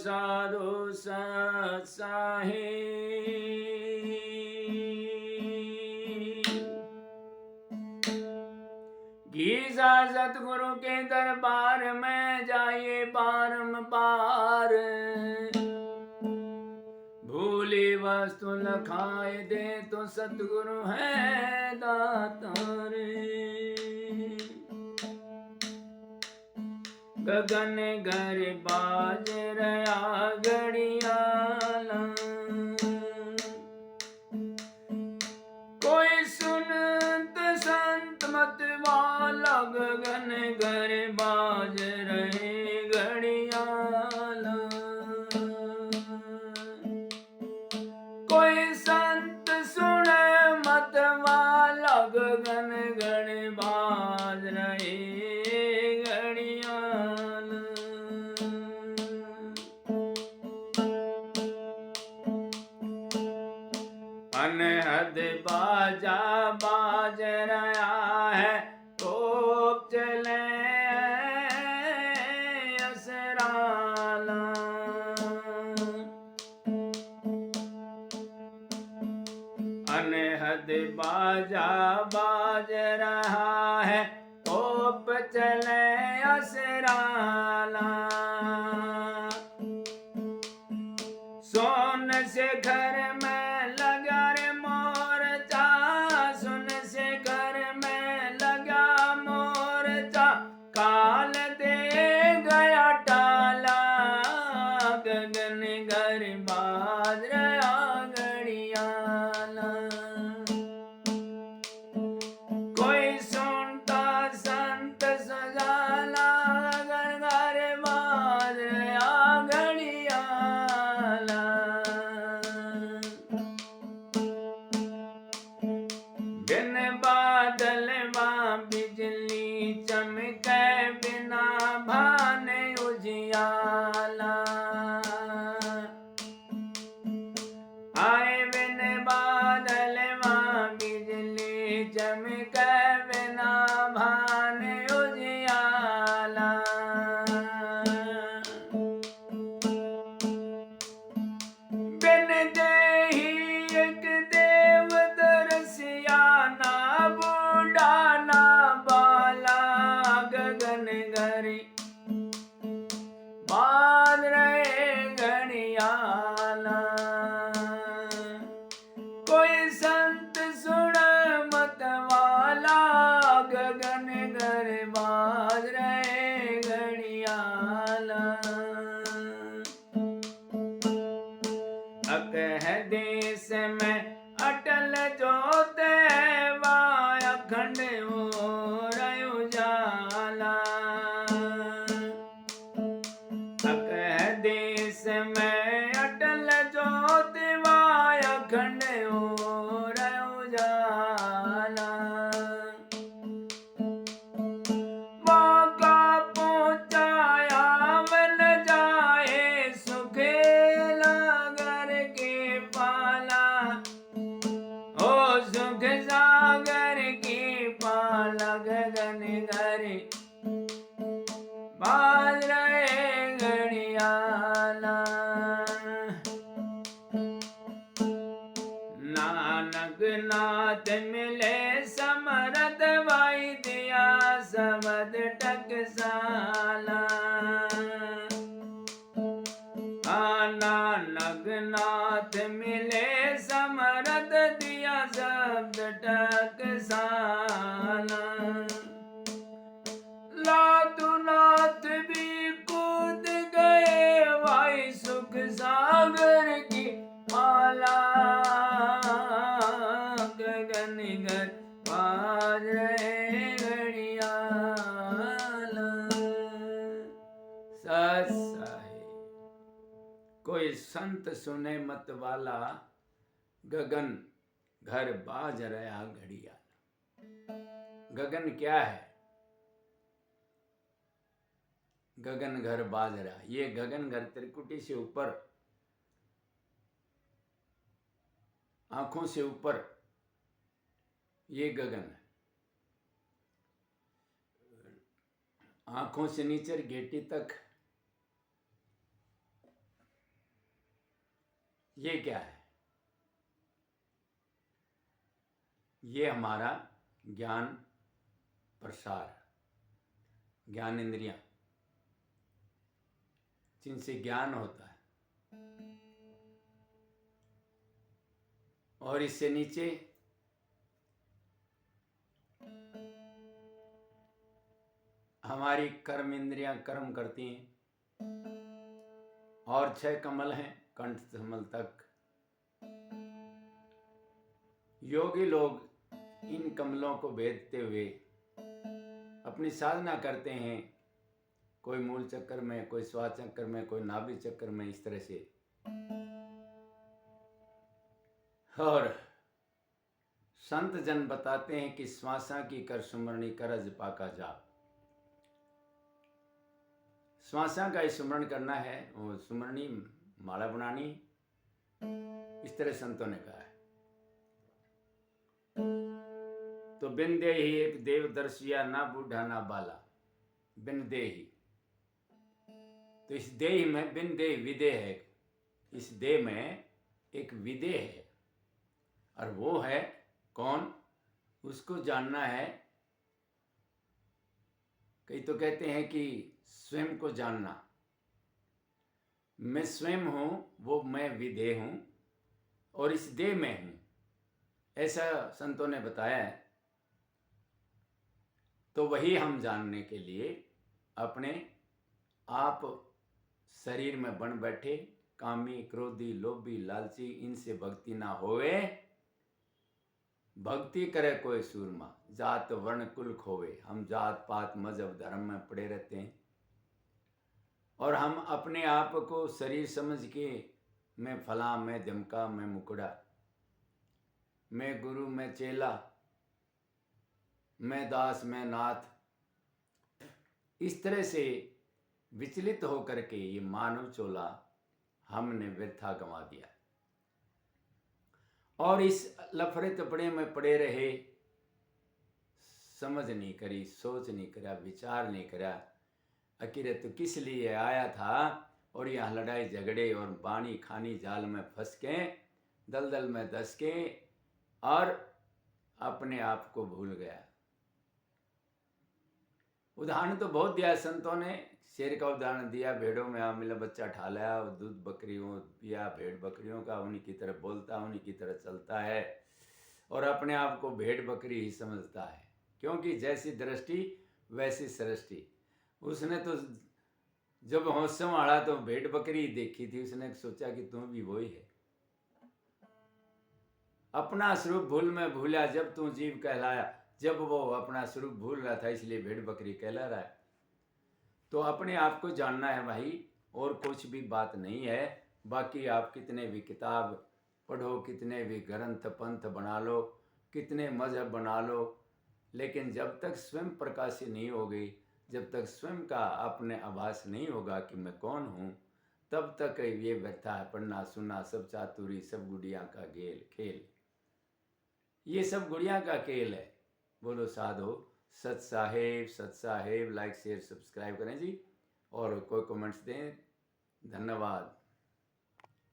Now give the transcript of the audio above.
साधु सत्साही Giza सतगुरु के दरबार में जाइए बारंबार भूली वस्तु लखाए दे तो सतगुरु है दातार गगन घर बाज रहा घड़ियाला कोई सुनत संत मत वाला गगन घर बाज रहे घड़ियाला कोई संत सुने मत वाला गगन घर बाज रहे अनहद बाजा बाज रहा है खूब चले असराला अनहद बाजा बाज रहा है खूब चले असराला सोन से घर में लगा रे मोरचा सुन से घर में लगा मोरचा काल दे गया टाला गगन घर बाज रहा घड़ियाला कोई सुनता संत सजाला घर घर बाज रहा घड़ियाला बिन बादल मां बिजली चमके बिना भाने उजियाला आए बिन बादल मां बिजली चमके बिना भाने उजियाला बिन देही एक देव दरसिया ना बूढ़ा ना बाला गगन घरी बाज रहे घड़ियाला कोई संत सुन मत वाला गगन घर बाज रहे घड़ियाला अकह देश में अटल जोत वाय अखंड हो रयो जाला अकह देश में अटल जोत वाय अखंड हो रयो जाला मौका पहुंचाया मन जाए सुखेला घर के पाला ओ सुख सागर के पाला गगन घर बाज रहे घड़ियाला नानक नाथ मिले समरथ भाई दिया सबद टकसाला नानक नाथ मिले समरथ दिया शब्द टकसाला लातु नाथ भी कूद गए भाई सुख सागर की माला गगन घर बाज रहे घड़ियाला सत्साहे कोई संत सुने मत वाला गगन घर बाज रहा घड़ियाला गगन क्या है गगन घर बाज रहा ये गगन घर त्रिकुटी से ऊपर आंखों से ऊपर ये गगन है आंखों से नीचे गेटी तक ये क्या है? ये हमारा ज्ञान प्रसार, ज्ञान इंद्रियां, जिनसे ज्ञान होता है। और इससे नीचे हमारी कर्म इंद्रियां कर्म करती हैं। और 6 कमल हैं कंठ कमल तक। योगी लोग इन कमलों को भेदते हुए अपनी साधना करते हैं, कोई मूल चक्कर में, कोई श्वास चक्कर में, कोई नाभि चक्कर में, इस तरह से। और संत जन बताते हैं कि श्वासा की कर सुमरणी कर जपा का जाप। श्वासा का ही सुमरण करना है, वो सुमरणी माला बनानी, इस तरह संतों ने कहा है। तो बिन दे ही एक देव दर्शिया, ना बूढ़ा ना बाला, बिन दे ही। तो इस देह में बिन देह विदेह है, इस देह में एक विदेह है, और वो है कौन? उसको जानना है। कई तो कहते हैं कि स्वयं को जानना। मैं स्वयं हूं, वो मैं विदेह हूं और इस देह में हूं, ऐसा संतों ने बताया है। तो वही हम जानने के लिए अपने आप शरीर में बन बैठे, कामी क्रोधी लोभी लालची, इनसे भक्ति ना होवे। भक्ति करे कोई सूरमा, जात वर्ण कुल खोवे। हम जात पात मजहब धर्म में पड़े रहते हैं और हम अपने आप को शरीर समझ के, मैं फला, मैं धमका, मैं मुकड़ा, मैं गुरु, मैं चेला, मैं दास, मैं नाथ, इस तरह से विचलित होकर के ये मानव चोला हमने व्यर्था गंवा दिया। और इस लफड़े तपड़े में पड़े रहे, समझ नहीं करी, सोच नहीं करा, विचार नहीं करा, आखिर तो किस लिए आया था। और यहाँ लड़ाई झगड़े और बाणी खानी जाल में फंस के, दलदल में धस के, और अपने आप को भूल गया। उदाहरण तो बहुत दिया संतों ने। शेर का उदाहरण दिया, भेड़ों में मिला बच्चा ठा लाया, और दूध बकरियों पिया भेड़ बकरियों का, उन्हीं की तरह बोलता, उन्हीं की तरह चलता है और अपने आप को भेड़ बकरी ही समझता है, क्योंकि जैसी दृष्टि वैसी सृष्टि। उसने तो जब होश संभाला तो भेड़ बकरी देखी थी, उसने सोचा कि तुम भी वही है। अपना स्वरूप भूल में भूला, जब तू जीव कहलाया। जब वो अपना स्वरूप भूल रहा था, इसलिए भेड़ बकरी कहला रहा है। तो अपने आप को जानना है भाई, और कुछ भी बात नहीं है। बाकी आप कितने भी किताब पढ़ो, कितने भी ग्रंथ पंथ बना लो, कितने मजहब बना लो, लेकिन जब तक स्वयं प्रकाशित नहीं होगी, जब तक स्वयं का अपने आभास नहीं होगा कि मैं कौन हूँ, तब तक ये व्यर्था है। पढ़ना सुनना सब चातुरी, सब गुड़िया का खेल, ये सब गुड़िया का खेल है। बोलो साधो सत साहेब। लाइक शेयर सब्सक्राइब करें जी, और कोई कमेंट्स दें। धन्यवाद।